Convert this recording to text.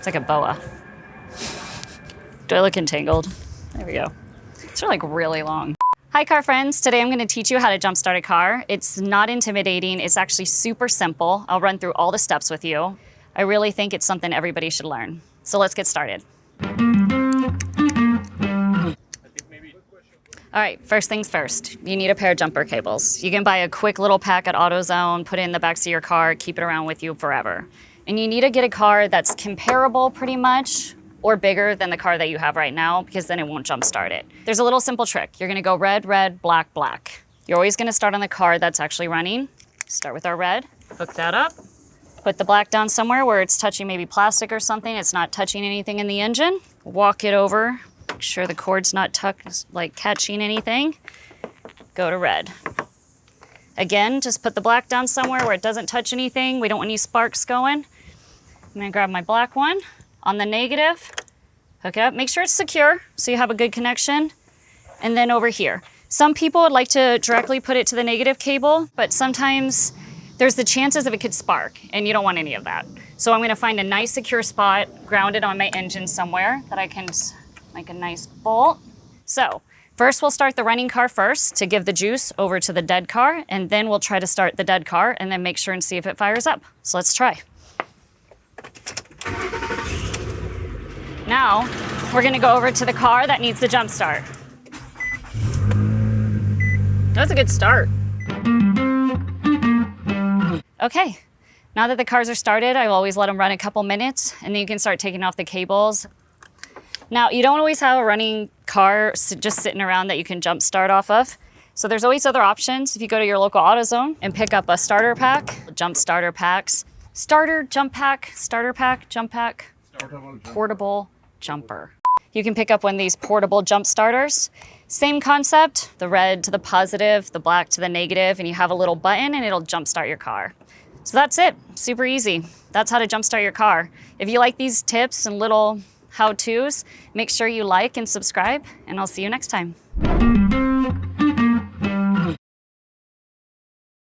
It's like a boa. Do I look entangled? There we go. These are like really long. Hi car friends, today I'm gonna teach you how to jumpstart a car. It's not intimidating, it's actually super simple. I'll run through all the steps with you. I really think it's something everybody should learn. So let's get started. All right, first things first, you need a pair of jumper cables. You can buy a quick little pack at AutoZone, put it in the backseat of your car, keep it around with you forever. And you need to get a car that's comparable pretty much or bigger than the car that you have right now, because then it won't jumpstart it. There's a little simple trick. You're gonna go red, red, black, black. You're always gonna start on the car that's actually running. Start with our red, hook that up. Put the black down somewhere where it's touching maybe plastic or something. It's not touching anything in the engine. Walk it over. Make sure the cord's not catching anything. Go to red. Again, just put the black down somewhere where it doesn't touch anything. We don't want any sparks going. I'm gonna grab my black one. On the negative, hook it up. Make sure it's secure so you have a good connection. And then over here. Some people would like to directly put it to the negative cable, but sometimes there's the chances of it could spark, and you don't want any of that. So I'm gonna find a nice secure spot, ground it on my engine somewhere that I can make a nice bolt. So first we'll start the running car first to give the juice over to the dead car, and then we'll try to start the dead car and then make sure and see if it fires up. So let's try. Now we're gonna go over to the car that needs the jump start. That's a good start. Okay, now that the cars are started, I always let them run a couple minutes, and then you can start taking off the cables. Now, you don't always have a running car just sitting around that you can jump start off of. So there's always other options. If you go to your local AutoZone and pick up a starter pack, jump starter packs, starter, jump pack, starter pack, jump pack, portable jumper. You can pick up one of these portable jump starters. Same concept, the red to the positive, the black to the negative, and you have a little button and it'll jump start your car. So that's it, super easy. That's how to jump start your car. If you like these tips and little how-tos, make sure you like and subscribe, and I'll see you next time.